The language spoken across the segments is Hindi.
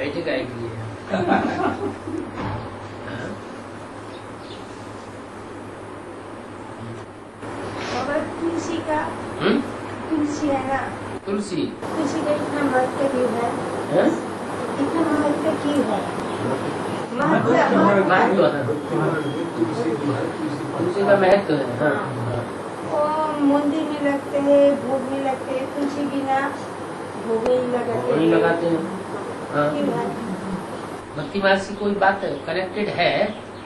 बैठे का एक लिए तुलसी का तुलसी है ना, तुलसी का इतना महत्व क्यों है? इतना महत्व क्यों है? महत्व है, तुलसी का महत्व है। हाँ, वो मंदिर में लगते हैं, भोग में लगते हैं, तुलसी बिना भोग नहीं लगाते हैं। हाँ। क्यों है? भक्ति मार्ग से कोई बात कनेक्टेड है,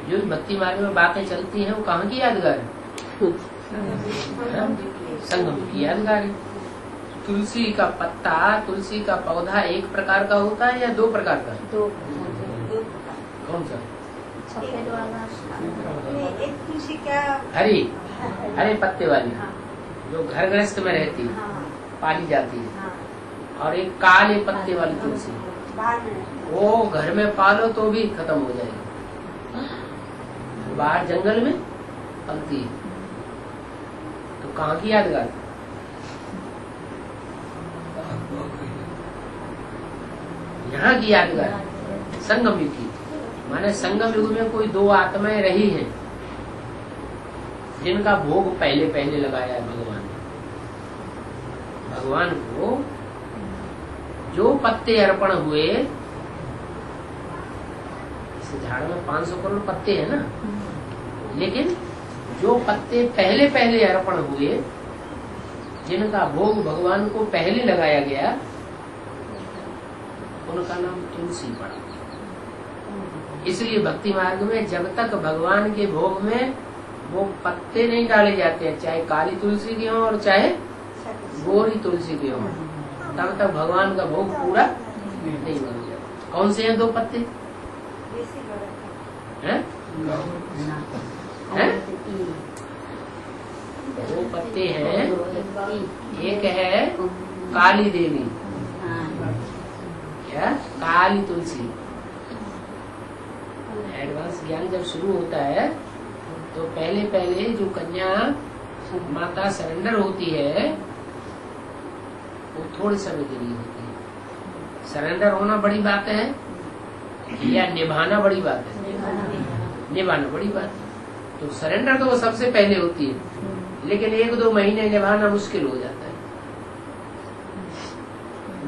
जो भक्ति मार्ग में बातें चलती हैं वो कहाँ की यादगार है? संगम की यादगार है। तुलसी का पत्ता, तुलसी का पौधा एक प्रकार का होता है या दो प्रकार का? दो। कौन सा? सफेद वाला। एक तुलसी का हरे पत्ते वाली, जो घर गृहस्थ में रहती है, पाली जाती है। और एक काले पत्ते वाली तुलसी, वो घर में पालो तो भी खत्म हो जाएगी, बाहर जंगल में पलती है। तो कहाँ की यादगार? यहाँ की यादगार, संगम युग की। माने संगम युग में कोई दो आत्माएं रही हैं जिनका भोग पहले पहले लगाया है भगवान ने। भगवान को जो पत्ते अर्पण हुए, इस झाड़ में 500 करोड़ पत्ते हैं ना, लेकिन जो पत्ते पहले पहले अर्पण हुए, जिनका भोग भगवान को पहले लगाया गया, उनका नाम तुलसी पड़ा। इसलिए भक्ति मार्ग में जब तक भगवान के भोग में वो पत्ते नहीं डाले जाते हैं, चाहे काली तुलसी के हों और चाहे गोरी तुलसी के हों, तब तक भगवान का भोग पूरा नहीं बन जाता। कौन से हैं दो पत्ते? हैं? हैं? दो पत्ते हैं, एक है काली देवी, क्या काली तुलसी। एडवांस ज्ञान जब शुरू होता है तो पहले पहले जो कन्या माता सरेंडर होती है वो थोड़े समय के लिए होती है। सरेंडर होना बड़ी बात है या निभाना बड़ी बात है? निभाना बड़ी बात है। तो सरेंडर तो वो सबसे पहले होती है, लेकिन 1-2 महीने निभाना मुश्किल हो जाता है।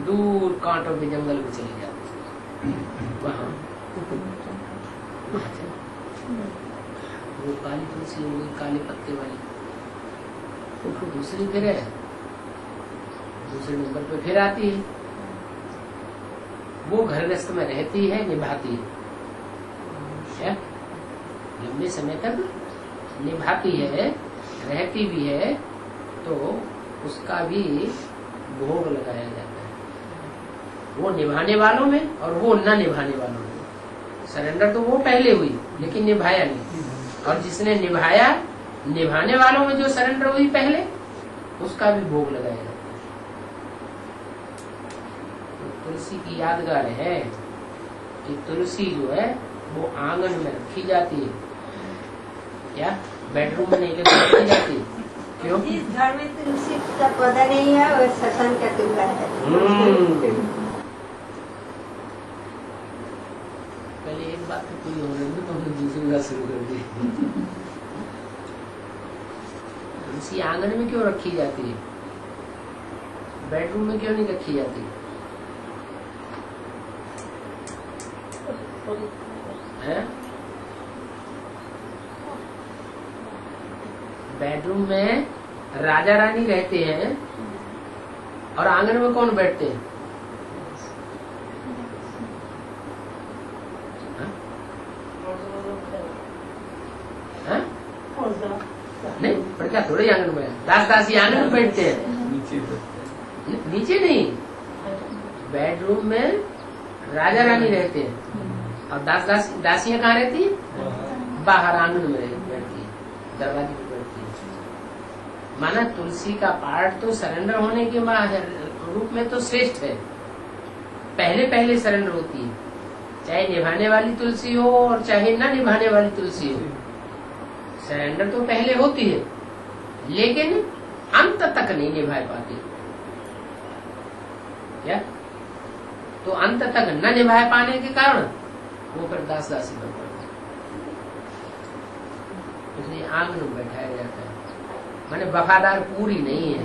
दूर कांटों के जंगल में चले जाते वहां वो काली तुलसी हो गई, काले पत्ते वाली। तो दूसरी फिर है, दूसरे नंबर पे फिर आती है, वो घर गृहस्थ में रहती है, निभाती है, लंबे समय तक निभाती है, रहती भी है, तो उसका भी भोग लगाया जाता है। वो निभाने वालों में और वो न निभाने वालों में। सरेंडर तो वो पहले हुई लेकिन निभाया नहीं, और जिसने निभाया, निभाने वालों में जो सरेंडर हुई पहले, उसका भी भोग लगाया जाता है। तो तुलसी की यादगार है कि तुलसी जो है वो आंगन में रखी जाती है, क्या बेडरूम में नहीं रखी जाती? क्यों? जिस घर में तुलसी का पौधा नहीं है वो शैतान का टुकड़ा है। पहले एक बात तो पूरी हो रही थी, तो हमने दूसरी बात शुरू कर दी। तुलसी आंगन में क्यों रखी जाती है? बेडरूम में क्यों नहीं रखी जाती? है? बेडरूम में राजा रानी रहते हैं और आंगन में कौन बैठते हैं? नहीं, पर क्या थोड़े आंगन में? दास दासी आंगन में बैठते हैं, नीचे नहीं। बेडरूम में राजा रानी रहते हैं और दासियां कहाँ रहती है? बाहर आंगन में बैठती है, दरवाजे पे बैठती है। माना तुलसी का पाठ तो सरेंडर होने के रूप में तो श्रेष्ठ है, पहले पहले सरेंडर होती है, चाहे निभाने वाली तुलसी हो और चाहे न निभाने वाली तुलसी हो। सरेंडर तो पहले होती है, लेकिन अंत तक नहीं निभा पाती। क्या? तो अंत तक न निभा पाने के कारण वो फिर दास दासी बन पड़ते, इसलिए आंगन में बैठाया जाता है। माने वफादार पूरी नहीं है,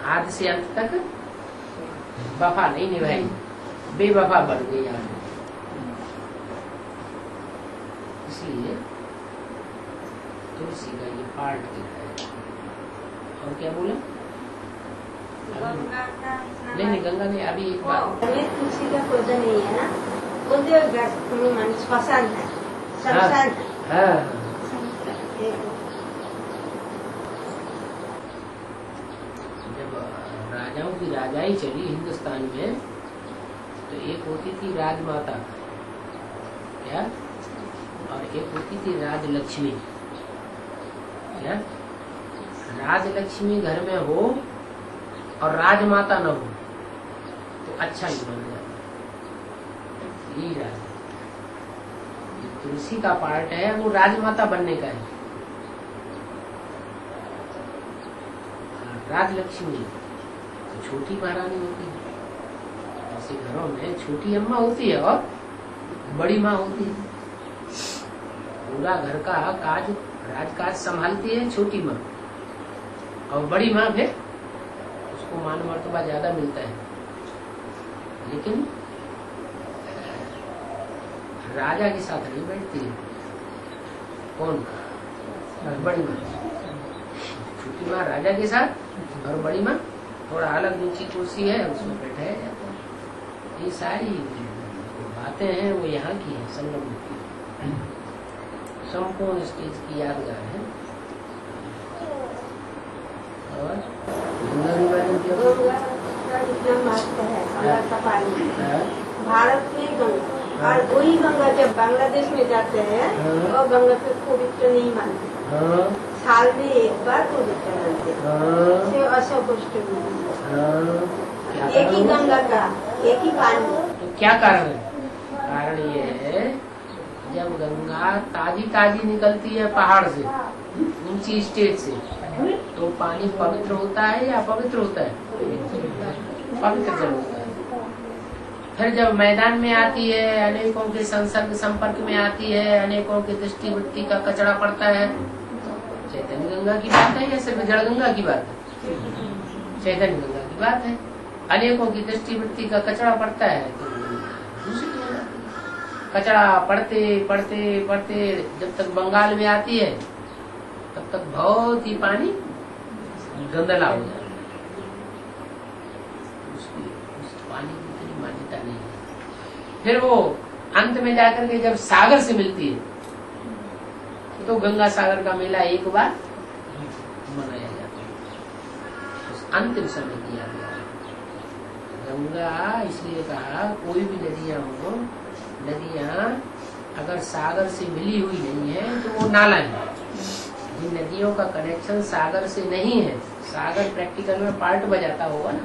आदि से अंत तक वफा नहीं निभाई, बेवफा बन गई आगे। इसलिए तुलसी का ये पार्ट दिखा है। और क्या बोले? नहीं गंगा नहीं, अभी एक बात तुलसी का पौधा नहीं है ना, बोलते श्मशान है, शमशान है। जब राजाओं की राजाई चली हिंदुस्तान में, तो एक होती थी राजमाता, क्या, और एक होती थी राजलक्ष्मी। क्या? राजलक्ष्मी घर में हो और राजमाता न हो तो अच्छा नहीं बन जाता। यही राज, तुलसी का पार्ट है वो राजमाता बनने का है। राजलक्ष्मी तो छोटी महारानी होती है, ऐसे घरों में छोटी अम्मा होती है और बड़ी माँ होती है। पूरा घर का काज राजकाज संभालती है छोटी माँ, और बड़ी माँ फिर उसको मान मर्तबा ज्यादा मिलता है। लेकिन राजा के साथ नहीं बैठती है। कौन? बड़ी माँ। छोटी माँ राजा के साथ और बड़ी माँ थोड़ा अलग नीची कुर्सी है उसमें बैठाया जाता है। ये सारी बातें हैं वो यहाँ की है, संगम की संपूर्ण स्टेज की यादगार है। और भारत में गंगा और वही गंगा जब बांग्लादेश में जाते हैं वो गंगा को पवित्र नहीं मानते, साल में एक बार पवित्र मानते, अशोक एक ही गंगा का एक ही पानी। तो क्या कारण है? कारण ये है जब गंगा ताजी ताजी निकलती है पहाड़ से, ऊंची स्टेज से, तो पानी पवित्र होता है या अपवित्र होता है? पवित्र जल होता है। फिर जब मैदान में आती है, अनेकों के संसर्ग संपर्क में आती है, अनेकों की दृष्टि वृत्ति का कचरा पड़ता है। चैतन्य गंगा की बात है या सिर्फ जड़ गंगा की बात है? चैतन्य गंगा की बात है। अनेकों की दृष्टि वृत्ति का कचरा पड़ता है तो दूषित हो जाती है। कचरा पड़ते पड़ते पड़ते जब तक बंगाल में आती है तब तक बहुत ही पानी गंदला हो जाता है। उस पानी की इतनी मान्यता नहीं है। फिर वो अंत में जाकर के जब सागर से मिलती है तो गंगा सागर का मेला एक बार मनाया जाता है। उस अंतिम समय की याद है गंगा। इसलिए कहा कोई भी नदियां हो, नदियां अगर सागर से मिली हुई नहीं है तो वो नाला है। जिन नदियों का कनेक्शन सागर से नहीं है, सागर प्रैक्टिकल में पार्ट बजाता होगा ना।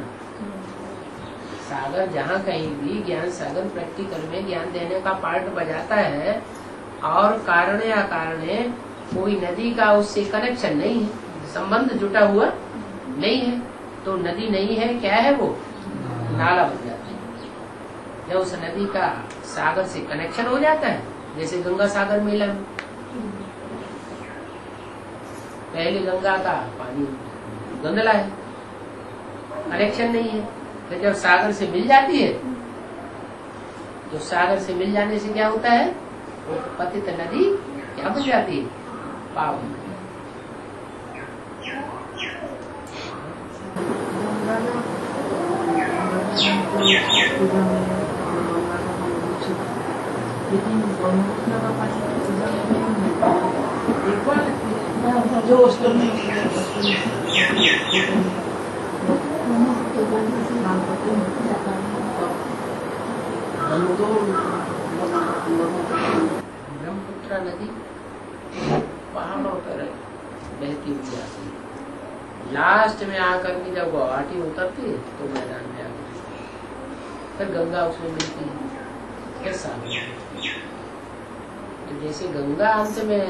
सागर जहाँ कहीं भी ज्ञान सागर प्रैक्टिकल में ज्ञान देने का पार्ट बजाता है, और कारण या कारणे कोई नदी का उससे कनेक्शन नहीं है, संबंध जुटा हुआ नहीं है, तो नदी नहीं है, क्या है वो? नाला बन जाता है। जब उस नदी का सागर से कनेक्शन हो जाता है, जैसे गंगा सागर मेला में पहले गंगा का पानी गंदला है, कनेक्शन नहीं है। फिर जब सागर से मिल जाती है तो सागर से मिल जाने से क्या होता है? वो पतित नदी क्या बन जाती है? पावन। ब्रह्मपुत्र नदी पहाड़ों पर बहती हुई आती है। लास्ट में आकर के जब गुवाहाटी उतरती है तो मैदान में आती है, फिर गंगा उसमें मिलती है, फिर सागर। तो जैसे गंगा अंत में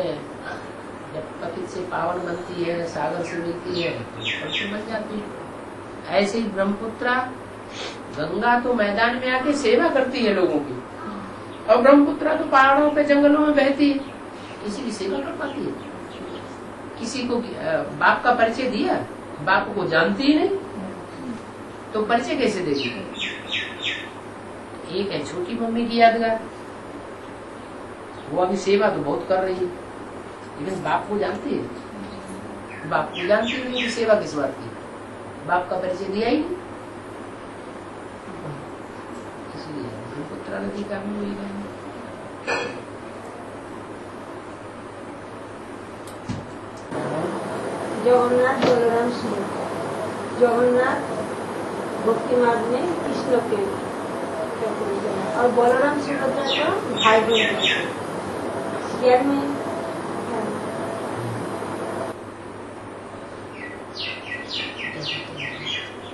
जब पतित से पावन बनती है, सागर से मिलती है, फिर से बन जाती है। ऐसे ही ब्रह्मपुत्र गंगा तो मैदान में आके सेवा करती है लोगों की, और ब्रह्मपुत्रा तो पहाड़ों पे जंगलों में बहती है, किसी की सेवा कर पाती है? किसी को बाप का परिचय दिया? बाप को जानती ही नहीं तो परिचय कैसे देगी? एक है छोटी मम्मी की यादगार, वो अभी सेवा तो बहुत कर रही है, लेकिन बाप को जानती है? बाप को जानती नहीं, सेवा किस बात की? बाप का परिचय दिया ही नहीं, इसलिए पुत्र नदी का भी वही है। जगन्नाथ बलराम सुभद्रा, जगन्नाथ भक्ति मार्ग में कृष्ण के और बलराम सुभद्रा का भाई बहन शेयर में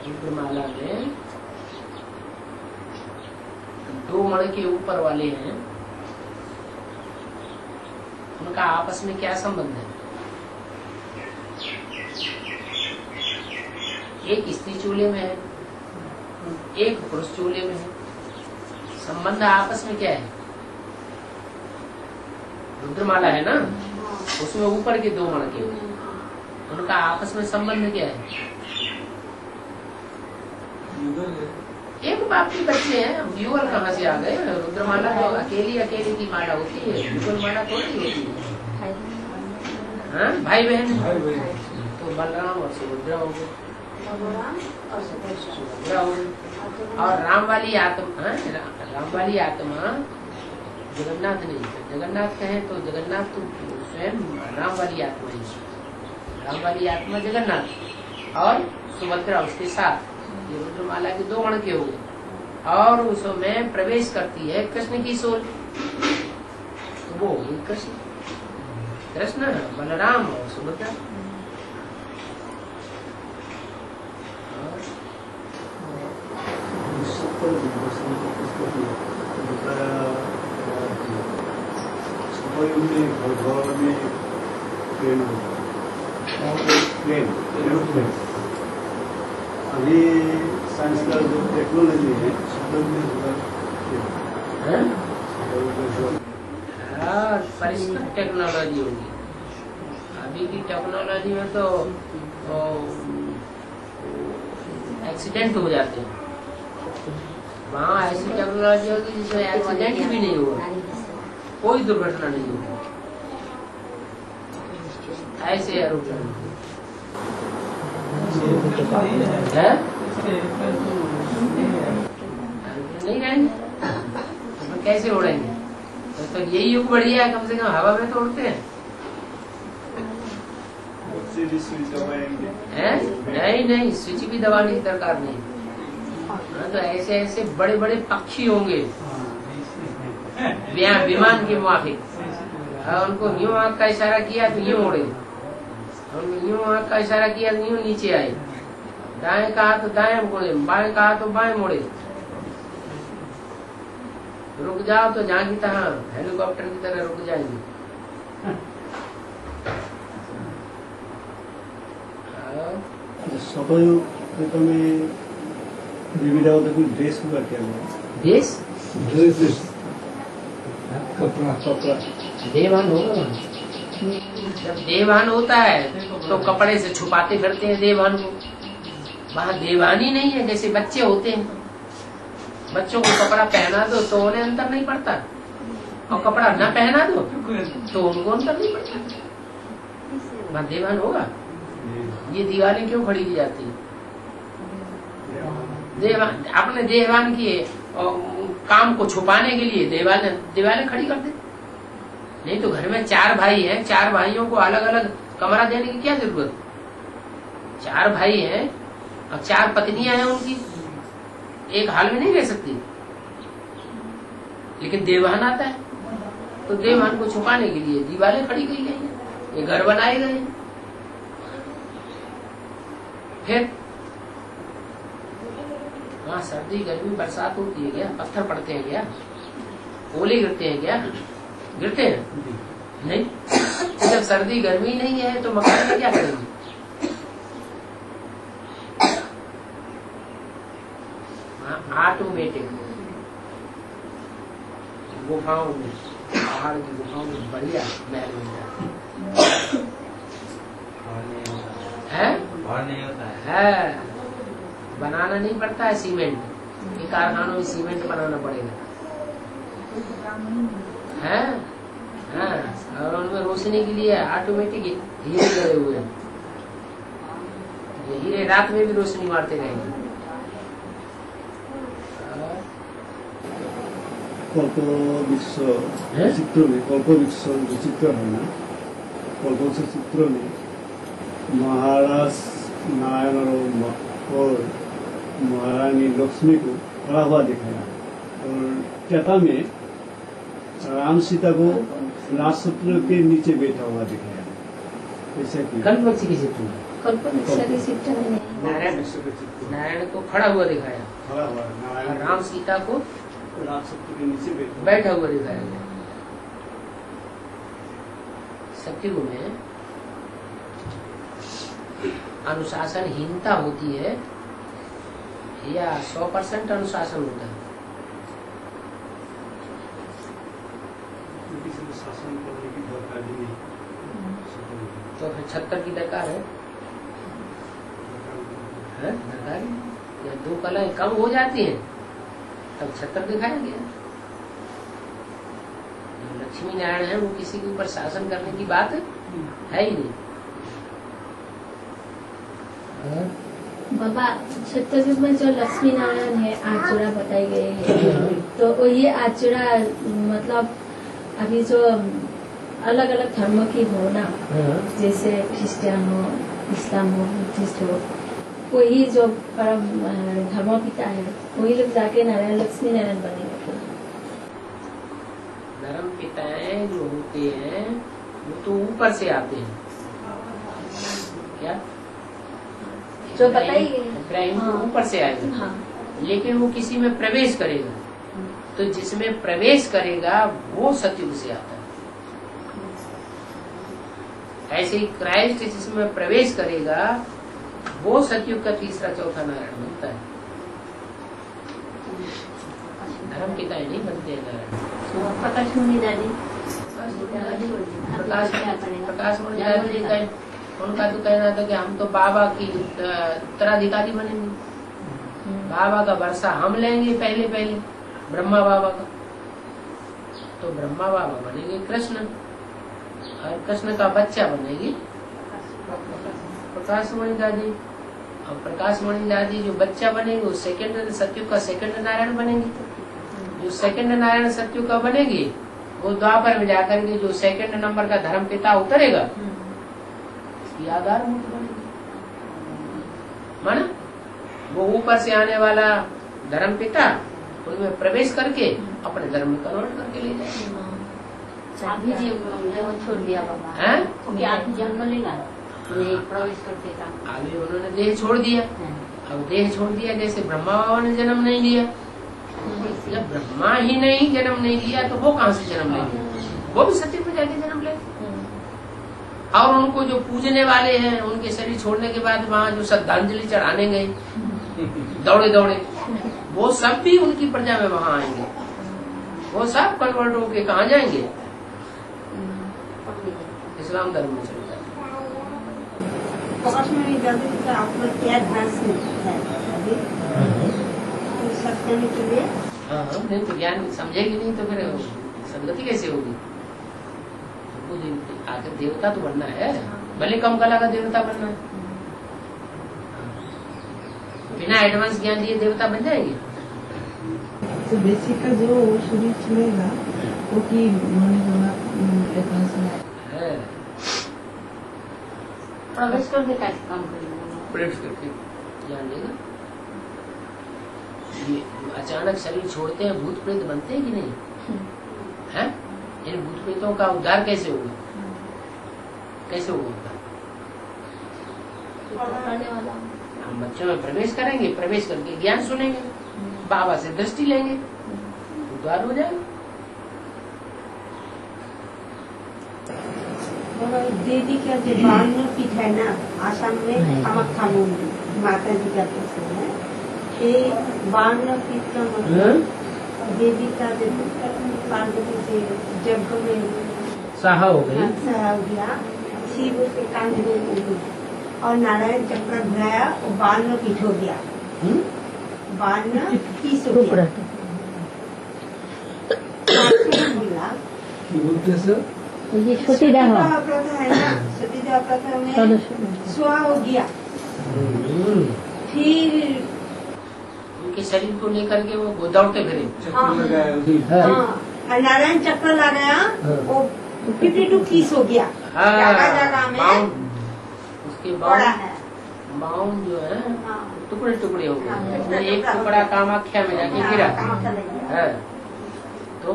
रुद्रमाला में 2 मण के ऊपर वाले हैं, उनका आपस में क्या संबंध है? एक स्त्री चूल्हे में है, एक पुरुष चूल्हे में है, संबंध आपस में क्या है? रुद्रमाला है ना, उसमें ऊपर के 2 मण के, उनका आपस में संबंध क्या है? एक बाप के बच्चे हैं, युगल कहाँ से आ गए? रुद्रमाला तो अकेली की माला होती है, युगल माला थोड़ी होती है। हाँ, भाई बहन तो बलराम और सुभद्रा हो गए, सुभद्रा हो गई। और राम वाली आत्मा, राम वाली आत्मा जगन्नाथ नहीं, जगन्नाथ कहें तो जगन्नाथ तो स्वयं राम वाली आत्मा ही, राम वाली आत्मा जगन्नाथ और सुभद्रा उसके साथ, ये रुद्रमाला के 2 मण के हो गए। और उसमें प्रवेश करती है कृष्ण की सोल, तो वो कृष्ण बलराम और सुभद्रा। अभी साइंस का जो टेक्नोलॉजी है परिष्कृत टेक्नोलॉजी होगी। अभी की टेक्नोलॉजी में तो एक्सीडेंट हो जाते हैं, वहाँ ऐसी टेक्नोलॉजी होगी जिसमें एक्सीडेंट भी नहीं होगा, कोई दुर्घटना नहीं होगी। ऐसे एरोप्लेन नहीं रहेंगे तो कैसे उड़ेंगे? तो यही युग बढ़िया है, कम से कम हवा में तो उड़ते हैं। नहीं, स्विच भी दबाने की दरकार नहीं। तो ऐसे ऐसे बड़े बड़े पक्षी होंगे विमान के मुआफिक, उनको यूं आंख का इशारा किया तो यूं उड़े, उनको यूं आंख का इशारा किया तो यूं नीचे आए, दाएं कहा तो दाएं मुड़े, बाएं कहा तो बाएं मुड़े, रुक जाओ तो जहाँ की तहाँ हेलीकॉप्टर की तरह रुक जाएंगे। ड्रेस होगा क्या? ड्रेस कपड़ा देवान होगा। जब देवान होता है तो कपड़े से छुपाते फिरते हैं देवान को। वहाँ देवानी नहीं है, जैसे बच्चे होते हैं, बच्चों को कपड़ा पहना दो तो उन्हें अंतर नहीं पड़ता, और कपड़ा न पहना दो तो उनको अंतर नहीं पड़ता। वहाँ देवान होगा। ये दीवारें क्यों खड़ी की जाती है? देवान अपने देवान की काम को छुपाने के लिए दीवारें खड़ी कर दे। नहीं तो घर में 4 भाई हैं, 4 भाइयों को अलग अलग कमरा देने की क्या जरूरत? 4 भाई हैं और 4 पत्नियां हैं उनकी, एक हाल में नहीं रह सकती। लेकिन देवान आता है तो देवान को छुपाने के लिए दीवारें खड़ी की गई हैं, ये घर बनाए गए हैं। फिर वहाँ सर्दी गर्मी बरसात होती है क्या? पत्थर पड़ते हैं क्या? ओले गिरते हैं क्या? गिरते हैं नहीं। तो जब सर्दी गर्मी नहीं है तो मकान में क्या करेंगे? ऑटोमेटिक गुफाओं में, पहाड़ की गुफाओं में बढ़िया महल बन जाता है। और नहीं होता है, बनाना नहीं पड़ता है सीमेंट, ये कारखानों में सीमेंट बनाना पड़ेगा है। हाँ, और उनमें रोशनी के लिए ऑटोमेटिक हीरे लगे हुए हैं, ये हीरे रात में भी रोशनी मारते रहेंगे। कल्पवृक्ष चित्र में, कल्पवृक्ष जो चित्र है ना, कल्पवृक्ष चित्र में महाराज नारायण और महारानी लक्ष्मी को खड़ा हुआ दिखाया, और चता में राम सीता को राजसूत्र के नीचे बैठा हुआ दिखाया। ऐसा कि कल्पवृक्ष की चित्र में नारायण नारायण को खड़ा हुआ दिखाया, खड़ा हुआ और नारायण राम सीता को राजसूत्र के नीचे बैठा हुआ दिखाया गया। सत्युग में अनुशासनहीनता होती है या 100% अनुशासन होता है? किसी को शासन करने की दरकार भी नहीं, तो फिर 76 की दरकार है दरकार या 2 कलाएं कम हो जाती हैं तब 76 दिखाया गया। जो लक्ष्मी नारायण है वो किसी के ऊपर शासन करने की बात है ही नहीं। बाबा सत्ययुग में जो लक्ष्मी नारायण है आचुरा बताई गई है, तो ये आचुरा मतलब अभी जो अलग अलग धर्मों की हो ना, जैसे क्रिश्चियन हो, इस्लाम हो, बुद्धिस्ट हो, वही जो परम धर्म पिता है वही लोग जाके नारायण लक्ष्मी नारायण बनेंगे। धर्म पिताएं जो होते हैं वो तो ऊपर से आते हैं, क्या जो बताइए इब्राहिम तो ऊपर से आएगा, हाँ, लेकिन वो किसी में प्रवेश करेगा, तो जिसमें प्रवेश करेगा वो सतयुग से आता है। ऐसे ही क्राइस्ट जिसमें प्रवेश करेगा वो सतयुग का तीसरा चौथा नारायण बनता है। धर्म पिता नहीं बनते हैं नारायण। प्रकाशमणि दादी प्रकाशमणि दादी का उनका तो कहना था कि हम तो बाबा की उत्तराधिकारी बनेंगे, बाबा का वर्षा हम लेंगे पहले ब्रह्मा बाबा का, तो ब्रह्मा बाबा बनेंगे कृष्ण, और कृष्ण का बच्चा बनेगी प्रकाशमणि दादी, और प्रकाशमणि दादी जो बच्चा बनेगी वो सेकंड सतयुग का सेकंड नारायण बनेगी। जो सेकंड नारायण सतयुग का बनेगी वो द्वापर में जाकर के जो सेकंड नंबर का धर्म पिता उतरेगा इसकी आधार बनेगी, माना वो ऊपर से आने वाला धर्म पिता उनमें प्रवेश करके अपने धर्म में कन्वर्ट करके ले जाए। अभी छोड़ दिया बाबा हैं? जन्म लेना प्रवेश करते था, अभी उन्होंने देह छोड़ दिया, अब देह छोड़ दिया जैसे ब्रह्मा बाबा ने जन्म नहीं लिया, जब ब्रह्मा ही नहीं जन्म नहीं लिया तो वो कहाँ से जन्म लेंगे, वो भी सत्य में जाके जन्म लेंगे। और उनको जो पूजने वाले हैं उनके शरीर छोड़ने के बाद वहाँ जो श्रद्धांजलि चढ़ाने गए दौड़े दौड़े, वो सब भी उनकी प्रजा में वहाँ आएंगे, वो सब कन्वर्ट होके कहाँ जाएंगे, इस्लाम धर्म में चले जाएंगे। प्रकाशमणि दादी का आपका क्या ध्यान है सत्य के लिए? हाँ, नहीं तो ज्ञान समझेगी नहीं तो फिर सदगति कैसे होगी? आखिर देवता तो बनना है, भले कम कला का देवता बनना है, बिना एडवांस ज्ञान लिए देवता बन जाएंगे। तो बेसिक का जो शरीर चलेगा वो की एडवांस है प्रवेश करके कैसे काम करेंगे, प्रवेश करके ज्ञान लेगा। ये अचानक शरीर छोड़ते हैं भूत प्रेत बनते हैं कि नहीं है? इन भूत प्रेतों का उद्धार कैसे होगा, कैसे होगा? हम बच्चों में प्रवेश करेंगे, प्रवेश करके ज्ञान सुनेंगे, बाबा से दृष्टि लेंगे, उद्धार हो जाएगा। दीदी का जो बाल पीठ है ना आसाम में कामाख्या मंदिर माता जी का प्रश्न है, ये बाण कीर्तन देवी का जब पार्वती से जब में साहा हो गई। सहा हो गया, शिव के कांध में हो गई और नारायण चक्र गया और बाण पीठ हो गया, बाण पीस हो गया। मिला কি বলতেছে ये छोटी डाल प्रथा है ना, सतीदाह प्रथा में स्वा हो गया। फिर उनके शरीर को लेकर के वो दौड़ते फिरे। চক্র লাগায় ওই हाँ, नारायण चक्र लगाया, वो 52 पीस हो गया। जगह जगह में उसके बड़ा बाद है। बाउंड जो है हाँ, टुकड़े टुकड़े हो गए। हाँ, उसमें एक टुकड़ा कामाख्या में जाके गिरा है। तो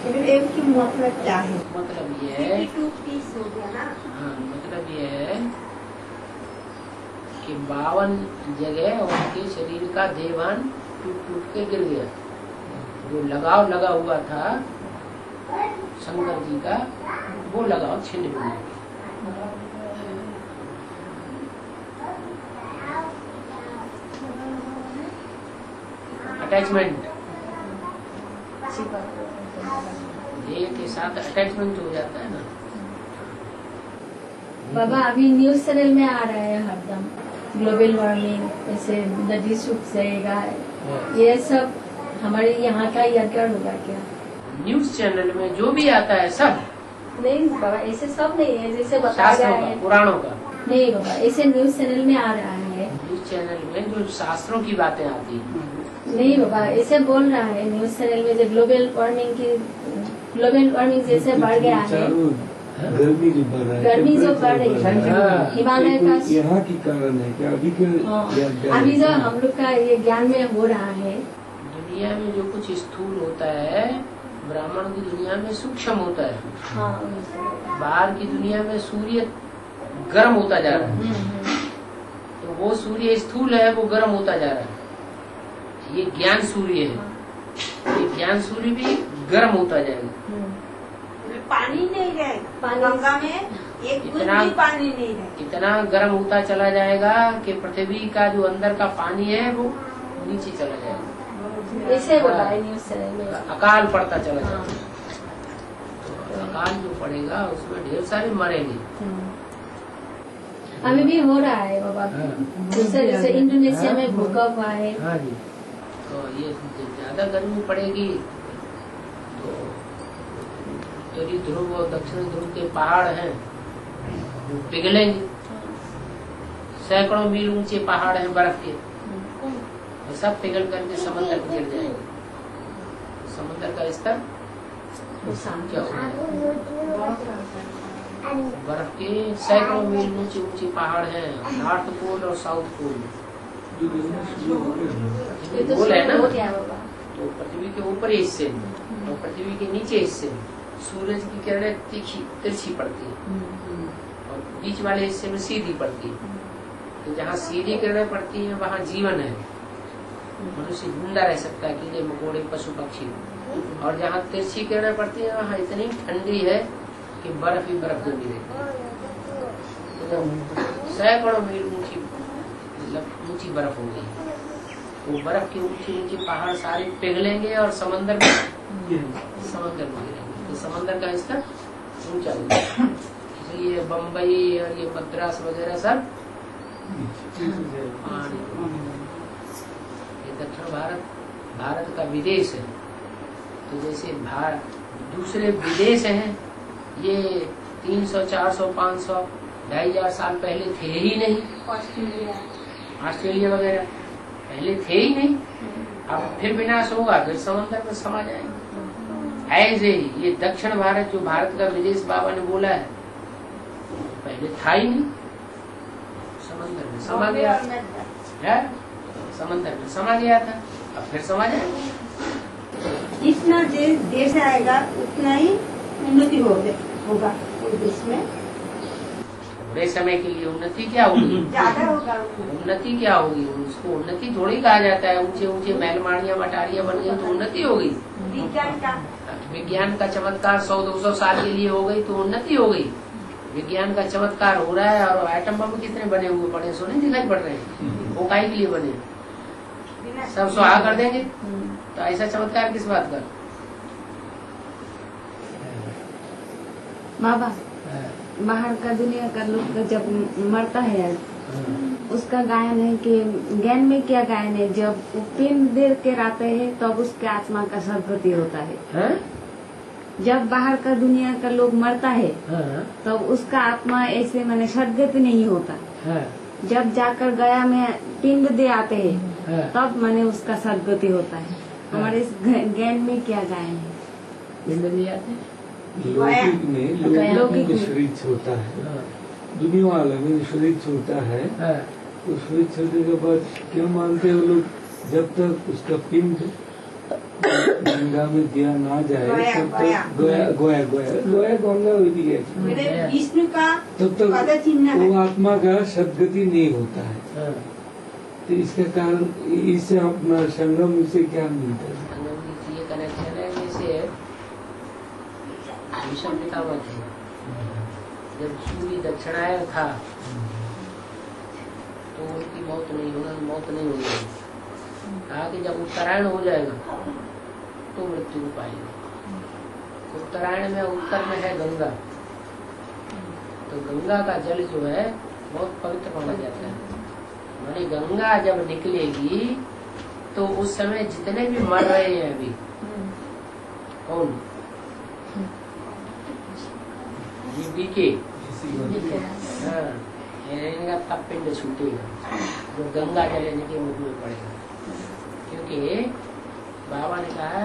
फिर एक की मतलब क्या है? मतलब ये है, 52 पीस हो गया ना। हाँ, मतलब ये है कि 52 जगह उनके शरीर का देवान टूट टूट के गिर गया। जो लगाव लगा हुआ था शंकर जी का, वो लगाव छिन्न हो गया। अटैचमेंट, देह के साथ अटैचमेंट हो जाता है ना। बाबा अभी न्यूज चैनल में आ रहा है हरदम ग्लोबल वार्मिंग, ऐसे नदी सूख जाएगा, ये सब हमारे यहाँ का यज्ञ होगा क्या? न्यूज चैनल में जो भी आता है सब नहीं बाबा, ऐसे सब नहीं है जैसे बताया शास्त्रों है। का, पुराणों का। नहीं बाबा, ऐसे न्यूज चैनल में आ रहा है। न्यूज चैनल में जो शास्त्रों की बातें आती हैं, नहीं बाबा, ऐसे बोल रहा है न्यूज चैनल में जो ग्लोबल वार्मिंग जैसे बढ़ गया है, गर्मी जो बढ़ रहा है, गर्मी जो बढ़ रही है, हाँ। हिमालय का यहाँ की कारण है क्या अभी के हाँ, अभी जो हम लोग का ये ज्ञान में हो रहा है। दुनिया में जो कुछ स्थूल होता है, ब्राह्मण की दुनिया में सूक्ष्म होता है। हाँ, बाहर की दुनिया में सूर्य गर्म होता जा रहा है, तो वो सूर्य स्थूल है, वो गर्म होता जा रहा है। ये ज्ञान सूर्य है, ये ज्ञान सूर्य भी गर्म होता जाएगा। पानी नहीं रहेगा, गंगा में एक बूंद इतना- भी पानी नहीं रहेगा। इतना गर्म होता चला जाएगा कि पृथ्वी का जो अंदर का पानी है वो नीचे चला जाएगा। ऐसे बोला है न्यूज चैनल में। अकाल पड़ता चला जाएगा। हाँ। तो अकाल जो पड़ेगा उसमें ढेर सारे मरेंगे। अभी भी हो रहा है बाबा, जैसे जैसे इंडोनेशिया में भूकंप हुआ है। हाँ जी, तो ये ज्यादा गर्मी पड़ेगी तो उत्तरी ध्रुव और दक्षिण ध्रुव के पहाड़ हैं वो पिघलेंगे। सैकड़ों मील ऊंचे पहाड़ हैं बर्फ के, वो सब पिघल करके समंदर में गिर जाएंगे। समंदर का स्तर क्या होगा? बर्फ के सैकड़ों मील ऊंचे ऊंचे पहाड़ हैं, नॉर्थ पोल और साउथ पोल। ये तो पोल है ना, हो गया बाबा। तो पृथ्वी के ऊपरी हिस्से में और पृथ्वी के नीचे हिस्से में सूरज की किरणें तिरछी पड़ती है और बीच वाले हिस्से में सीधी पड़ती है। तो जहाँ सीधी किरणें पड़ती हैं वहाँ जीवन है, मनुष्य जिंदा रह सकता है, कीड़े मकोड़े पशु पक्षी। और जहाँ तिरछी किरणें पड़ती है वहाँ इतनी ठंडी है कि बर्फ ही बर्फ जमी रहती है। तो सैकड़ों मील ऊंची बर्फ हो गई, वो बर्फ के ऊंचे ऊंचे पहाड़ सारे पिघलेंगे और समंदर में गिरेंगे। तो समंदर का स्तर ऊंचा हो गया, इसलिए बम्बई और ये मद्रास वगैरह सब पानी। ये दक्षिण भारत का विदेश है। तो जैसे दूसरे विदेश हैं, ये 300, 400, 500, 2500 साल पहले थे ही नहीं। ऑस्ट्रेलिया वगैरह पहले थे ही नहीं, अब फिर विनाश होगा, फिर समंदर में समा जाएंगे। ऐसे ही ये दक्षिण भारत जो भारत का विदेश बाबा ने बोला है, पहले था ही नहीं, समंदर में समा गया है, समंदर में समा गया था, अब फिर समा जाएगा। जितना देश आएगा उतना ही उन्नति होगा उस देश में। थोड़े समय के लिए उन्नति क्या होगी? ज्यादा होगा। उन्नति क्या होगी? उसको उन्नति थोड़ी कहा जाता है। ऊंचे ऊंचे महलमाड़ियां मटारियां बन गई तो उन्नति हो गई। विज्ञान का चमत्कार 100-200 साल के लिए हो गई तो उन्नति हो गई। विज्ञान का चमत्कार हो रहा है और एटम बम कितने बने हुए पड़े, सोने दिखाई पड़ रहे हैं, वो काहे के लिए बने? ना। सब सुहा कर देंगे। तो ऐसा चमत्कार किस बात का? बाबा बाहर का दुनिया का लोग का जब मरता है उसका गायन है कि ज्ञान में क्या गायन है, जब वो पिंड दे के आते हैं तब उसके आत्मा का सदगति होता है। जब बाहर का दुनिया का लोग मरता है तब उसका आत्मा ऐसे माने सदगति नहीं होता। जब जाकर गया में पिंड दे आते हैं तब माने उसका सदगति होता है। हमारे इस ज्ञान में क्या गायन है? पिंड दे आते हैं लौकिक में शरीर छोड़ता है, दुनिया वाले में शरीर छोड़ता है। तो शरीर छोड़ने के बाद क्या मानते हैं वो लोग, जब तक उसका पिंड गंगा में दिया ना जाए तब तक गोया गंगा हुई है, विष्णु का तब तक वो आत्मा का सदगति नहीं होता है। तो इसका कारण इससे अपना संगम से क्या मिलता है? ये कनेक्शन है। जैसे भीष्म पितामह थे, जब सूर्य दक्षिणायन था तो उनकी मौत नहीं होगी। कहा कि जब उत्तरायण हो जाएगा तो मृत्यु पाएगी। उत्तरायण में उत्तर में है गंगा, तो गंगा का जल जो है बहुत पवित्र माना जाता है। मानी गंगा जब निकलेगी तो उस समय जितने भी मर रहे हैं अभी, कौन? बीके, इनका तब पिंड छूटेगा जो गंगा जल के मुख में पड़ेगा। क्योंकि बाबा ने कहा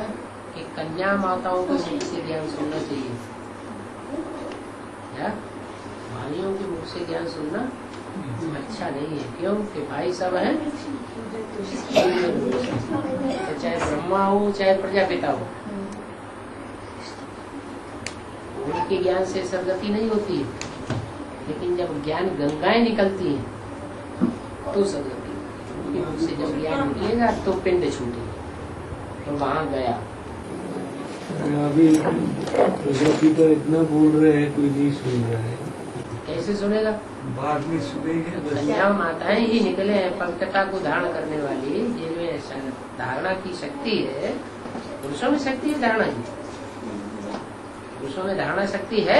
कि कन्या माताओं को मुख से ज्ञान सुनना चाहिए, क्या भाइयों के मुख से ज्ञान सुनना अच्छा नहीं है। क्यों कि भाई सब हैं, तो चाहे ब्रह्मा हो चाहे प्रजापिता हो, उनके ज्ञान से सदगति नहीं होती है। लेकिन जब ज्ञान गंगाएं निकलती हैं तो सदगति, उनके मुख से जब ज्ञान निकलेगा तो पिंड छूटेगा, तो वहां गया। अभी प्रजापिता इतना बोल रहे हैं, कोई नहीं सुन रहा है। कैसे सुनेगा? बाद में सुनेंगे। कन्या माताएं ही निकले हैं पवित्रता को धारण करने वाली, जिनमें धारणा की शक्ति है। पुरुषों में शक्ति है धारणा की, पुरुषों में धारणा शक्ति है।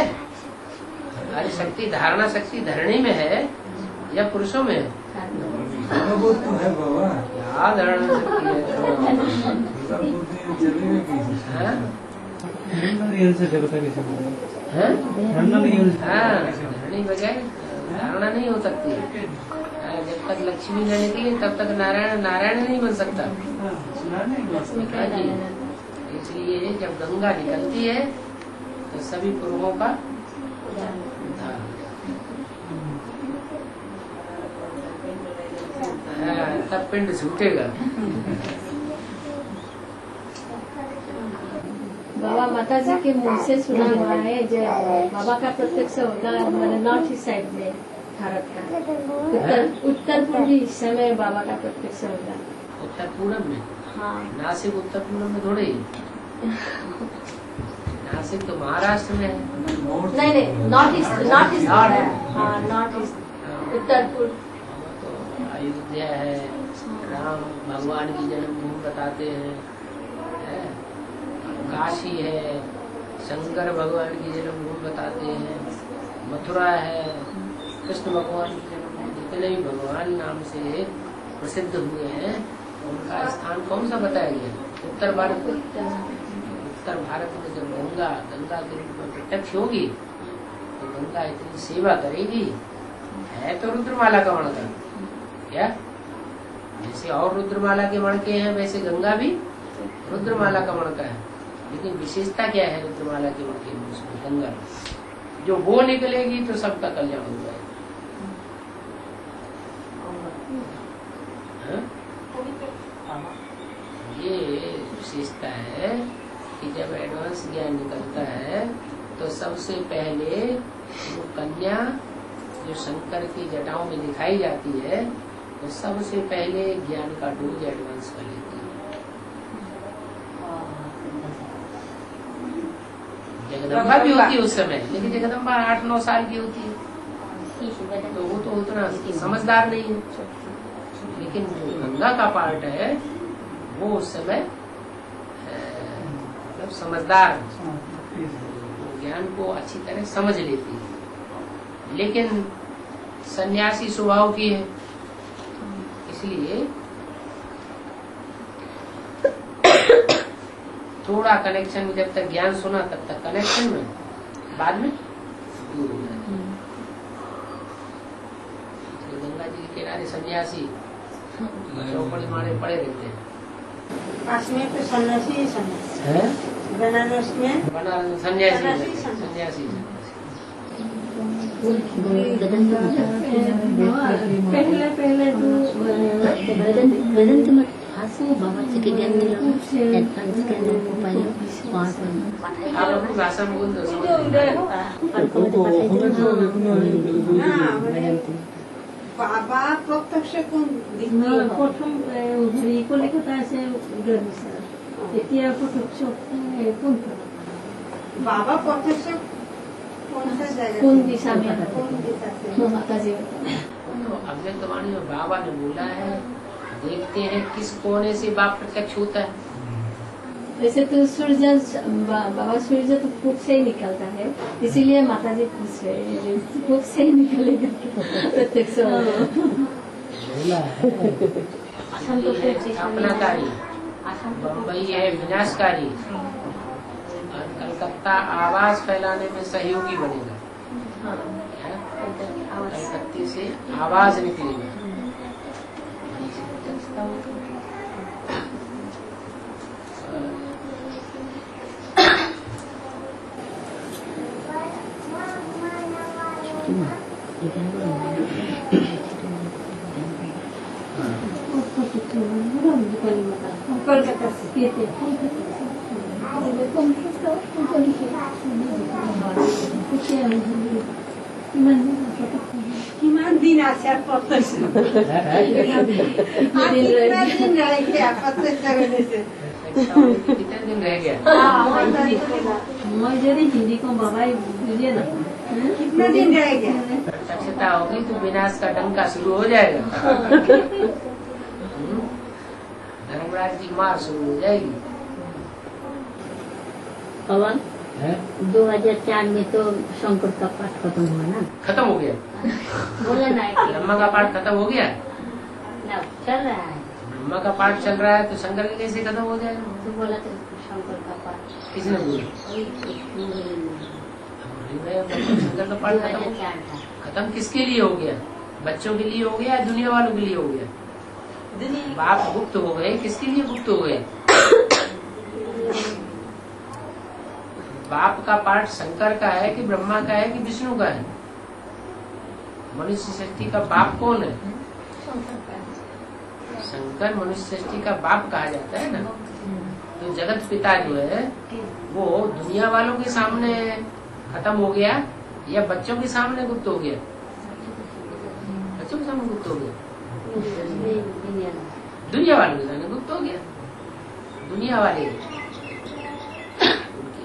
हमारी शक्ति धारणा शक्ति धरणी में है या पुरुषों में है? वो तो है बाबा, क्या धारणा शक्ति है? धरणी बजाय धारणा नहीं हो सकती। जब तक लक्ष्मी न निकली तब तक नारायण नहीं बन सकता। इसलिए जब गंगा निकलती है तो सभी पूर्वों का तब पिंड छूटेगा। बाबा माता जी के मुंह से सुना हुआ है जब बाबा का प्रत्यक्ष होता है नॉर्थ ईस्ट साइड में भारत का उत्तर पूर्वी हिस्से में बाबा का प्रत्यक्ष होता है। उत्तर पूरब में? हाँ, नासिक उत्तर पूरब में थोड़े ही। नासिक तो महाराष्ट्र में है। नहीं नॉर्थ ईस्ट हाँ नॉर्थ ईस्ट उत्तर पूर्व। तो अयोध्या है, राम भगवान की जन्मभूमि बताते हैं। काशी है, शंकर भगवान की जन्मभूमि बताते हैं। मथुरा है, कृष्ण भगवान की जन्मभूमि। जितने भी भगवान नाम से प्रसिद्ध हुए हैं उनका स्थान कौन सा बताया गया? उत्तर भारत। उत्तर भारत में जब गंगा के रूप में प्रत्यक्ष होगी तो गंगा इतनी सेवा करेगी। है तो रुद्रमाला का मणका, क्या जैसे और रुद्रमाला के मणके हैं वैसे गंगा भी रुद्रमाला का मणका है। लेकिन विशेषता क्या है रुद्रमाला के मणके में? उसमें गंगा जो वो निकलेगी तो सबका कल्याण हो जाएगा। ये विशेषता है कि जब एडवांस ज्ञान निकलता है तो सबसे पहले वो कन्या जो शंकर की जटाओं में दिखाई जाती है तो सबसे पहले ज्ञान का डोज एडवांस कर लेती है। जगदम्बा भी होती है उस समय, लेकिन जगदम्बा 8-9 साल की होती है तो वो तो उतना समझदार नहीं है। लेकिन जो गंगा का पार्ट है वो उस समय मतलब समझदार ज्ञान को अच्छी तरह समझ लेती है, लेकिन सन्यासी स्वभाव की है, इसलिए थोड़ा कनेक्शन में जब तक ज्ञान सुना तब तक कनेक्शन में, बाद में दूर हो जाता है। गंगा जी के किनारे सन्यासी चौपड़ी मारे पड़े रहते हैं। काश्मीर पे सन्यासी ही सन्यासी हैं? बनारस में बनारस सन्यासी पहले तो वेदांत मठ हासु बाबा से के ज्ञान मिला एडवांस के पाइलो वहां से आप अपनी भाषा में बोल दो बाबा प्रत्यक्ष কোন প্রথম কলিকাতা আছে স্যার, এতিয়া প্রত্যক্ষ কোনটা बाबा प्रत्यक्ष कौन सा जगह কোন दिशा में कौन दिशा से माताजी तो अव्यक्तवाणी में बाबा ने बोला है, देखते हैं किस कोने से बाप प्रत्यक्ष होता है। वैसे तो सूरज बाबा सूरज तो फूक से ही निकलता है, इसीलिए माता जी फूक से ही निकलेगा प्रत्यक्ष स्थापनाकारी, बम्बई है विनाशकारी, और कलकत्ता आवाज फैलाने में सहयोगी बनेगा। कलकत्ते से आवाज निकलेगा। कोलकाता से किमान दिन आशा प्रत्यक्ष कितना दिन रह गया प्रत्यक्ष करने से कितने दिन रह गया? मैं यदि हिंदी को बाबा बुझे ना कितना दिन रह गया प्रत्यक्षता होगी तो विनाश का डंका शुरू हो जाएगा। धर्मराज की मार शुरू हो जाएगी। पवन 2004 में तो शंकर का पाठ खत्म हुआ ना, खत्म हो गया। बोला ना कि ब्रह्मा का पाठ खत्म हो गया। ना चल रहा है, ब्रह्मा का पाठ चल रहा है तो शंकर का कैसे खत्म हो जाएगा? तो बोला तो शंकर का पाठ किसने बोला? शंकर का पाठ खत्म 2004 था। खत्म किसके लिए हो गया? बच्चों के लिए हो गया, दुनिया वालों के लिए हो गया? बाप गुप्त हो गए, किसके लिए गुप्त हो गए? बाप का पाठ शंकर का है कि ब्रह्मा का है कि विष्णु का है? मनुष्य सृष्टि का बाप कौन है? शंकर मनुष्य सृष्टि का बाप कहा जाता है ना। तो जगत पिता जो है वो दुनिया वालों के सामने खत्म हो गया या बच्चों के सामने गुप्त हो गया? बच्चों के सामने गुप्त हो गया, दुनिया वालों के सामने गुप्त हो गया। दुनिया वाले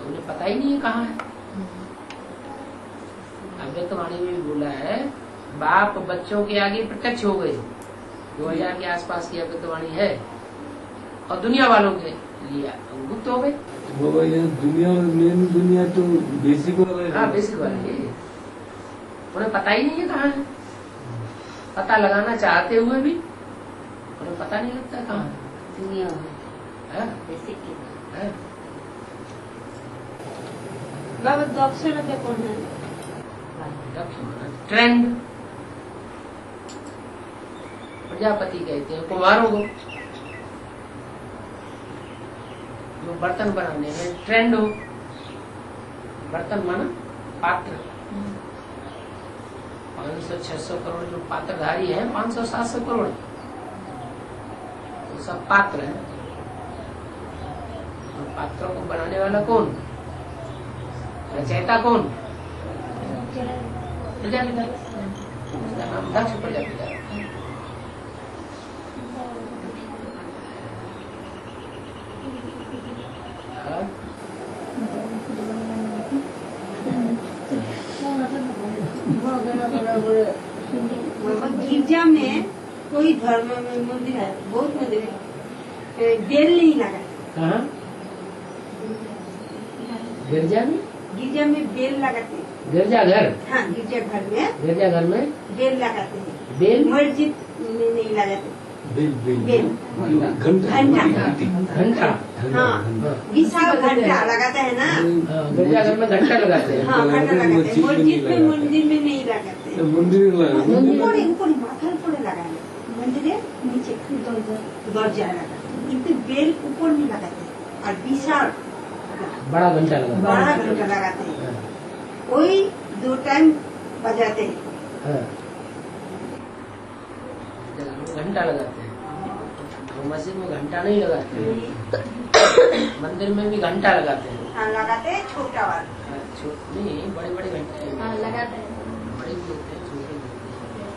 उन्हें पता ही नहीं है कहाँ है। अव्यक्तवाणी में भी बोला है, बाप बच्चों के आगे प्रत्यक्ष हो गए। 2000 के आसपास की अव्यक्तवाणी है, और दुनिया वालों के लिए गुप्त हो गए। बाबा यहाँ दुनिया मेन दुनिया तो बेसिक वाला है। हाँ, बेसिक वाले उन्हें पता ही नहीं है कहाँ है। पता लगाना चाहते हुए भी उन्हें पता नहीं लगता कहाँ है। दुनिया है? बेसिक है? बाबा दक्षिण के कौन है ट्रेंड प्रजापति कहते हैं कुमारों को, जो बर्तन बनाने में ट्रेंड हो। बर्तन माना पात्र। 500-600 करोड़ जो पात्रधारी है, 500-700 करोड़ तो सब पात्र है। पात्रों को बनाने वाला कौन? रचयिता कौन? प्रजापिता। उसका नाम दक्ष प्रजापिता है। गिरजा में कोई धर्म में मंदिर है, बहुत मंदिर है। बेल नहीं लगाते। कहाँ? गिरजा में? गिरजा में बेल लगाते हैं। गिरजा घर? हाँ, गिरजा घर में बेल लगाते हैं। बेल? मस्जिद में नहीं लगाते। बेल घंटा। हाँ, विशाल घंटा लगाते हैं ना। गिरजा घर में घंटा लगाते हैं। हाँ, घंटा लगाते हैं। मस्जिद में नहीं लगाते। मंदिर ऊपर माथा ऊपर लगाए, मंदिर नीचे दरजा लगाते। इतने बेल ऊपर नहीं लगाते और विशाल बड़ा घंटा लगाते हैं। कोई 2 टाइम बजाते हैं। घंटा लगाते हैं। मस्जिद में घंटा नहीं लगाते, मंदिर में भी घंटा लगाते हैं। हाँ, लगाते हैं, छोटा वाला। नहीं, बड़े घंटे लगाते हैं। बड़े भी होते हैं, छोटे भी होते हैं।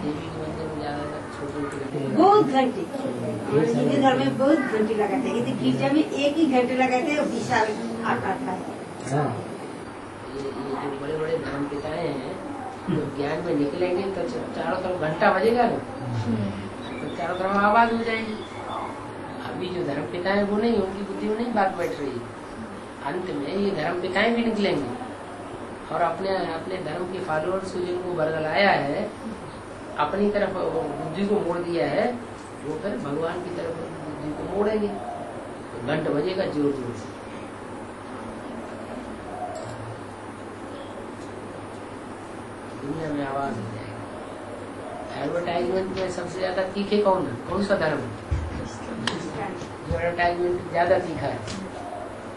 देवी के मंदिर में ज्यादातर छोटे घंटे बहुत घंटे हिंदू धर्म में बहुत घंटे लगाते हैं। इधर गिरजा में एक ही घंटे लगाते हैं, विशाल आकार का है। ये जो बड़े धर्म पिताएं हैं, तो ज्ञान में निकलेंगे तो चारों तरफ घंटा बजेगा ना, तो चारों तरफ आवाज हो जाएगी। अभी जो धर्म पिता है वो नहीं, उनकी बुद्धि में नहीं बात बैठ रही। अंत में ये धर्म पिताएं भी निकलेंगे और अपने धर्म के फॉलोअर्स जिनको बरगलाया है, अपनी तरफ बुद्धि को मोड़ दिया है, वो फिर भगवान की तरफ बुद्धि को मोड़ेंगे। तो घंट बजेगा जोर जोर से। दुनिया में आवाज हो जाएगी। एडवर्टाइजमेंट में सबसे ज्यादा तीखे कौन है? कौन सा धर्म है जो एडवर्टाइजमेंट ज्यादा तीखा है?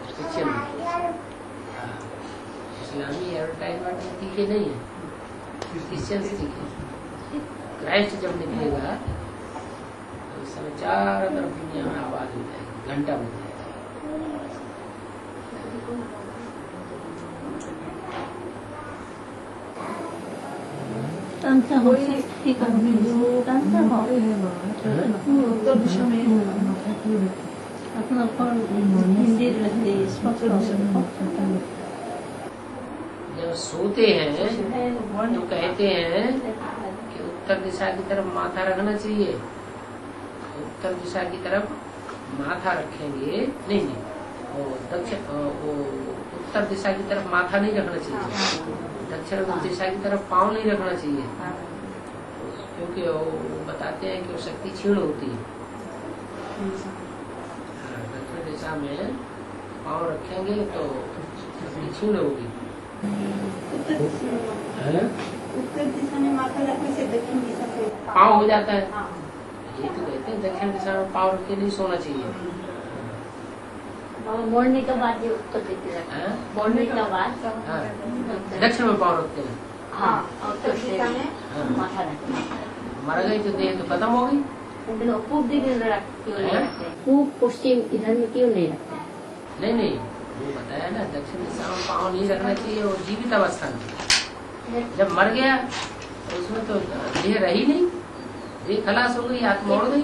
क्रिश्चियन में। इस्लामी एडवर्टाइजमेंट में तीखे नहीं है, क्रिश्चियन से तीखे। क्राइस्ट जब निकलेगा तो उस समय चारों तरफ दुनिया में आवाज हो जाएगी, घंटा बज जाएगा। जब सोते हैं तो कहते हैं कि उत्तर दिशा की तरफ माथा रखना चाहिए। उत्तर दिशा की तरफ माथा रखेंगे, नहीं उत्तर दिशा की तरफ माथा नहीं रखना चाहिए, दक्षिण दिशा की तरफ पाँव नहीं रखना चाहिए, क्योंकि वो बताते हैं कि वो शक्ति क्षीण होती है। दक्षिण दिशा में पाँव रखेंगे तो शक्ति क्षीण होगी। उत्तर दिशा में माथा रखने से दक्षिण दिशा से पाँव हो जाता है। ये तो कहते हैं दक्षिण दिशा में पाँव रख के नहीं सोना चाहिए। मोड़ने के बाद ये उत्तर दिशा रखते हैं। मोड़ने के बाद दक्षिण में पाँव रखते हैं। हाँ, उत्तर दिशा में माथा रखते हैं। मर गई तो देह तो खत्म हो गई। पूर्व दिशा में क्यों नहीं रखते? पूर्व पश्चिम इधर में क्यों नहीं रखते? नहीं, वो बताया ना, दक्षिण दिशा में पाँव नहीं रखना चाहिए। और जीवित अवस्था में जब मर गया तो उसमें तो देह रही नहीं, देह खलास हो गई, आत्मा उड़ गई।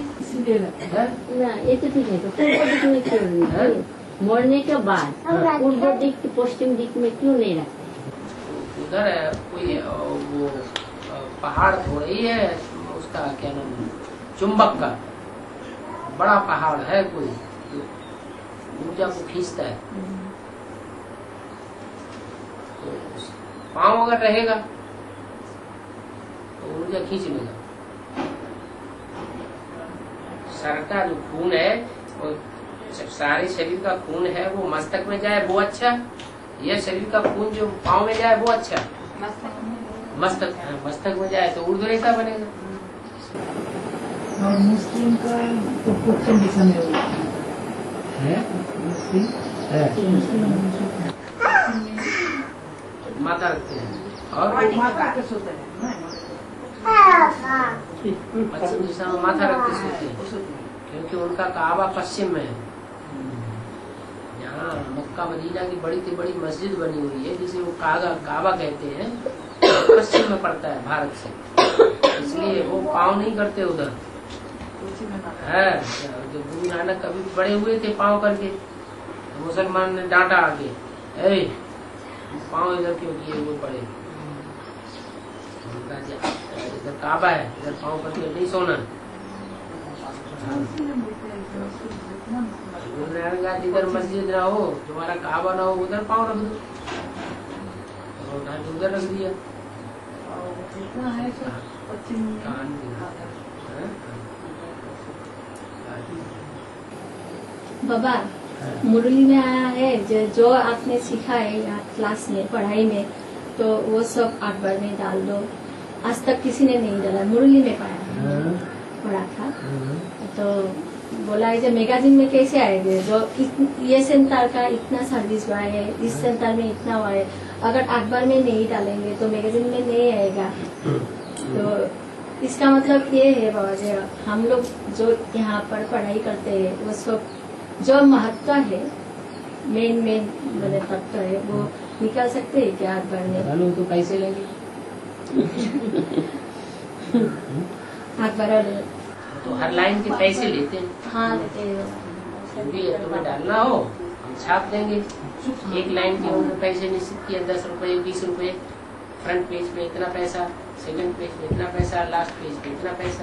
ये तो ठीक है, तो पूर्व दिक में क्यों नहीं? मोड़ने के बाद पूर्व दिक पश्चिम दिक में क्यों नहीं रखते? उधर कोई वो पहाड़ थोड़ी है, उसका क्या नाम है, चुंबक का बड़ा पहाड़ है कोई, ऊर्जा को खींचता है। तो पाँव अगर रहेगा तो ऊर्जा खींच लेगा। सर का जो खून है, वो सारे शरीर का खून है, वो मस्तक में जाए वो अच्छा, यह शरीर का खून जो पाँव में जाए वो अच्छा। मस्तक में जाए तो ऊर्ध्व रेखा बनेगा। और मुस्लिम का तो पश्चिम दिशा में होगा माता रखते हैं और पश्चिम दिशा में माथा रख के सोते हैं, क्योंकि उनका काबा पश्चिम में है। यहाँ मक्का मदीना की बड़ी से बड़ी मस्जिद बनी हुई है, जिसे वो काबा कहते हैं, पश्चिम में पड़ता है भारत से, इसलिए वो पाँव नहीं करते उधर है। जो गुरु नानक कभी बड़े हुए थे पाँव करके, तो मुसलमान ने डांटा आगे, पाँव इधर क्यों किए हुए पड़े? इधर काबा है, इधर पाँव करके नहीं सोना। गुरुनारायण का जिधर मस्जिद ना हो, तुम्हारा काबा ना हो, उधर पाँव रख दो, उठा के उधर रख दिया। बाबा मुरली में आया है जो आपने सीखा है यहाँ क्लास में पढ़ाई में, तो वो सब अखबार में डाल दो। आज तक किसी ने नहीं डाला, मुरली में पढ़ा था। तो बोला है जो मैगजीन में कैसे आएंगे, जो ये सेंटर का इतना सर्विस हुआ है, इस सेंटर में इतना हुआ है, अगर अखबार में नहीं डालेंगे तो मैगजीन में नहीं आएगा। तो इसका मतलब ये है बाबा जी, हम लोग जो यहाँ पर पढ़ाई करते हैं वो सब जो महत्व है, मेन मैंने तत्व है, वो निकाल सकते हैं क्या अखबार में? निकालो तो पैसे लेंगे। अखबार तो हर लाइन के पैसे लेते हैं। हाँ लेते हैं। तुम्हें डालना हो हम छाप देंगे। एक लाइन के उन्होंने पैसे निश्चित किए, 10 रुपए 20 रुपए, फ्रंट पेज पे इतना पैसा, सेकंड पेज पे इतना पैसा, लास्ट पेज पे इतना पैसा।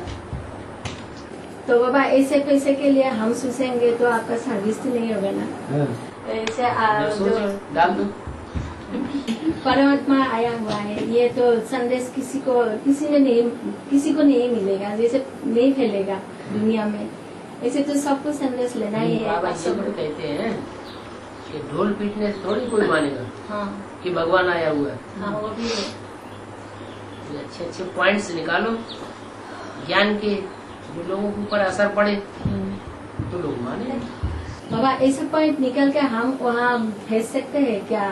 तो बाबा ऐसे पैसे के लिए हम सोचेंगे तो आपका सर्विस तो नहीं होगा ना। ऐसे डाल दो। परमात्मा आया हुआ है, ये तो संदेश किसी को नहीं मिलेगा, जैसे नहीं फैलेगा दुनिया में, ऐसे तो सबको संदेश लेना ही है। बाबा ये तो कहते हैं कि ढोल पीटने से थोड़ी कोई मानेगा हाँ कि भगवान आया हुआ है। हाँ वो भी है। अच्छे अच्छे पॉइंट्स निकालो ज्ञान के, जो लोगों के ऊपर असर पड़े तो लोग माने। बाबा ऐसा पॉइंट निकल के हम वहाँ भेज सकते हैं क्या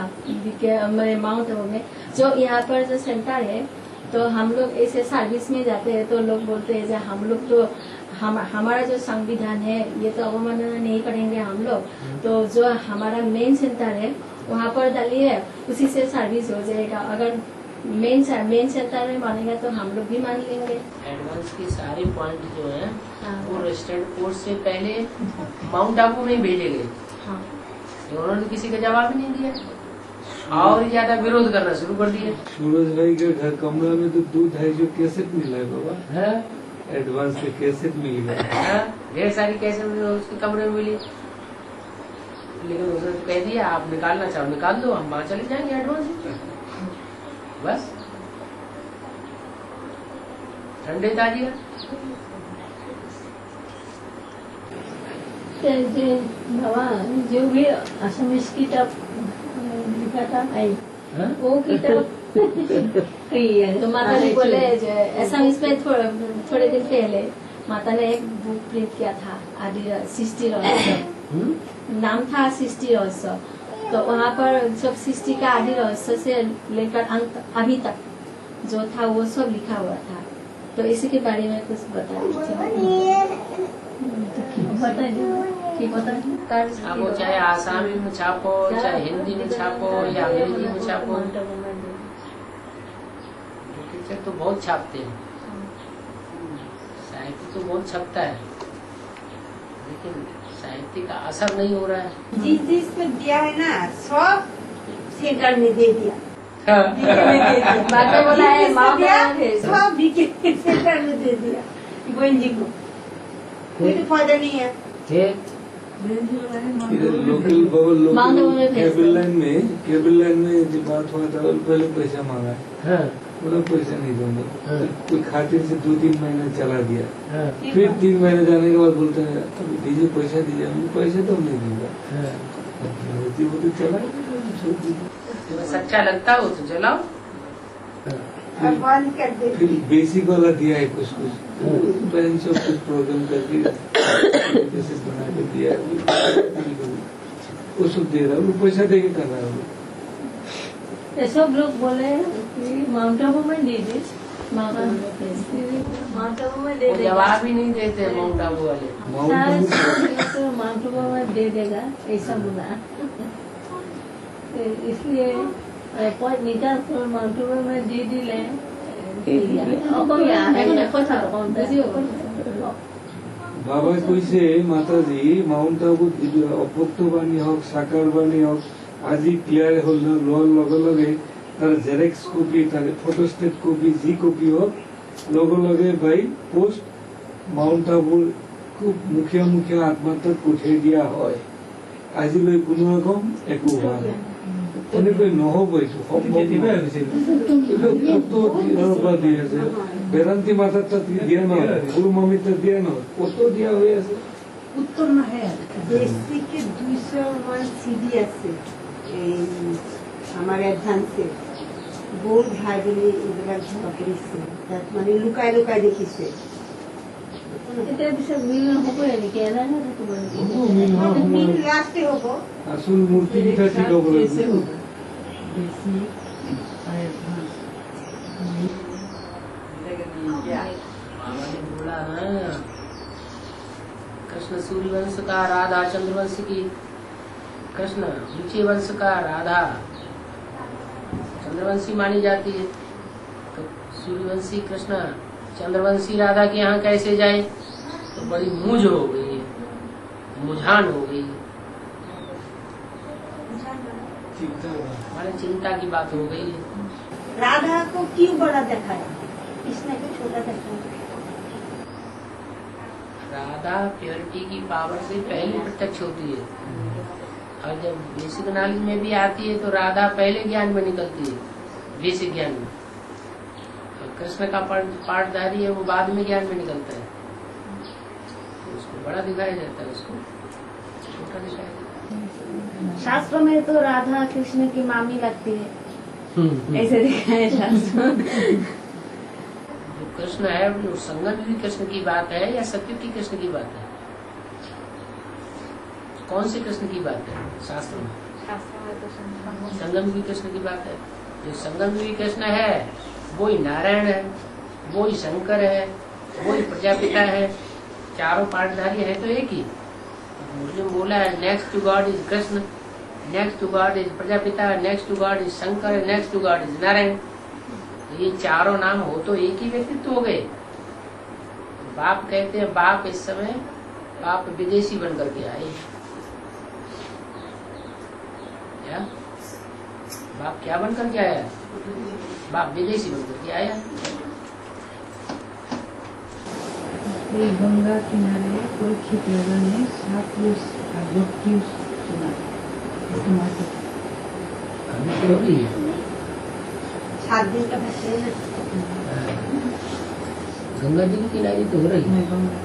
माउंट आबू में? जो यहाँ पर जो सेंटर है, तो हम लोग ऐसे सर्विस में जाते हैं तो लोग बोलते हैं जो हम लोग तो हमारा जो संविधान है ये तो अवमानना नहीं करेंगे हम लोग, तो जो हमारा मेन सेंटर है वहाँ पर डालिए, उसी से सर्विस हो जाएगा। अगर मेन सेंटर में मानेगा तो हम लोग भी मान लेंगे। एडवांस की सारे पॉइंट जो है वो रेजिस्टर्ड कोर्स से पहले माउंट आबू में भेजे गए। हाँ। उन्होंने किसी का जवाब ही नहीं दिया और ज्यादा विरोध करना शुरू कर दिया। सूरज भाई के घर कमरा में तो दूध है जो कैसेट मिला है बाबा है? एडवांस से कैसेट मिल गया। ढेर सारी कैसेट उसके कमरे में मिली, लेकिन उसने तो कह दिया आप निकालना चाहो निकाल दो, हम वहाँ चले जाएंगे एडवांस बस। ठंडे ताजिया बाबा जो भी असमिस किताब लिखा था वो किताब तो माता ने बोले ऐसा इसमें थोड़े दिन पहले माता ने एक बुक प्रिंट किया था, आदि सृष्टि रहस्य, नाम था सृष्टि रहस्य। तो वहाँ पर सब सृष्टि का आदि रहस्य से लेकर अंत अभी तक जो था वो सब लिखा हुआ था। तो इसी के बारे में कुछ बता छापो, चाहे आसामी में छापो, चाहे हिंदी में छापो या अंग्रेजी में छापो, लिटरेचर तो बहुत छापते हैं, साहित्य तो बहुत छपता है, लेकिन साहित्य का असर नहीं हो रहा है। जिस पे दिया है ना सब सेंटर में दे दिया, बाद में बोला है सब सेंटर में दे दिया गोविंद जी को, कोई तो फायदा नहीं है। लोकल केबल लाइन में जो बात हुआ था पहले पैसा मांगा है, बोला पैसा नहीं दूंगा, कोई खातिर से 2-3 महीने चला दिया, फिर 3 महीने जाने के बाद बोलते हैं अभी दीजिए पैसा दीजिए, पैसे तो नहीं दूंगा, वो तो चला छोड़ दीजिए। सच्चा लगता हो तो चलाओ। फिर बेसिक वाला दिया है कुछ पेरेंट्स कुछ प्रोग्राम करके जैसे बना के दिया है, वो सब दे रहा है, वो पैसा दे के कर रहा है। सब लोग बोले माउंट आबू में दे दे, माउंट आबू में दे देगा, जवाब ही नहीं देते माउंट आबू वाले। माउंट आबू में दे देगा ऐसा बोला, इसलिए पॉइंट निकाल कर माउंट आबू में दे दिले। বাবা কইছে মাতাজি মাউন্ট আবু অভক্ত বাণী হোক সাকার বাণী হোক আজি ক্লিয়ার হল না লোৱাৰ লগে লগে তার জেরেক্স কপি তার ফটোস্টেট কপি যি কপি হোক লগে লগে ভাই পোস্ট মাউন্ট আবুর খুব মুখিয়া মুখিয়া আত্মাতত পঠিয়াই দিয়া হয়, আজিলৈ কোনো ৰকম একো হোৱা নাই। এনেকৈ নহব, এইটো সম্ভৱ নহয়। কত দিনৰ পৰা দি আছে, বেদান্তি মাথাত তাত দিয়া নহয়, গুৰু মামিৰ তাত দিয়া নহয়, কত দিয়া হৈ আছে। উত্তর নাহে বেসিকে 200 সিডি আছে এই আমার অ্যাডভান্সে বহুত ভাই বলে এইবিলাক ঝগড়া কৰিছে, তাত মানে লুকাই লুকাই দেখিছে। এতিয়া পিছত মিল নহবই নেকি? এলাই নাথাকিব নেকি? মিল হোৱা মিল সময় লাষ্টে হ'ব। আচল মূৰ্তি কেইটা ঠিক হ'ব कैसे লাগিব। होगा बेसिक और एडवांस बाबा ने बोला ना, कृष्ण सूर्यवंश का, राधा चंद्रवंश की। कृष्ण ऊंचे वंश का, राधा चंद्रवंशी मानी जाती है। तो सूर्यवंशी कृष्ण चंद्रवंशी राधा के यहाँ कैसे जाए? तो बड़ी मूझ हो गई है, मुझान हो गई है, माने चिंता की बात हो गई है। राधा को क्यों बड़ा दिखाया, कृष्ण को छोटा दिखाया? राधा प्योरिटी की पावर से पहले प्रत्यक्ष होती है, और जब बेसिक नॉलेज में भी आती है तो राधा पहले ज्ञान में निकलती है, बेसिक ज्ञान में। और कृष्ण का पाठधारी है, वो बाद में ज्ञान में निकलता है। तो उसको बड़ा दिखाया जाता है, उसको छोटा दिखाया जाता शास्त्रों में तो राधा कृष्ण की मामी लगती है, ऐसे दिखाया शास्त्र। जो कृष्ण है वो संगम भी कृष्ण की बात है या सत्य की कृष्ण की बात है? कौन से कृष्ण की बात है शास्त्र में? संगम भी कृष्ण की बात है। जो संगम भी कृष्ण है वही नारायण है, वही शंकर है, वही प्रजापिता है, चारों पाठधारी है तो एक ही। मुस्लिम बोला है next to God is Krishna, next to God is Prajapita, next to God is Shankar, next to God is Narayan. ये चारों नाम हो तो एक ही व्यक्तित्व हो गए। बाप कहते हैं बाप इस समय बाप विदेशी बन करके आए। क्या बाप क्या बन करके आया? बाप विदेशी बन करके आया। कोई गंगा किनारे कोई खितरा ने 7 वर्ष का भक्ति सुना सात दिन का बच्चे है। गंगा जी की किनारे तो हो रही है। मैं गंगा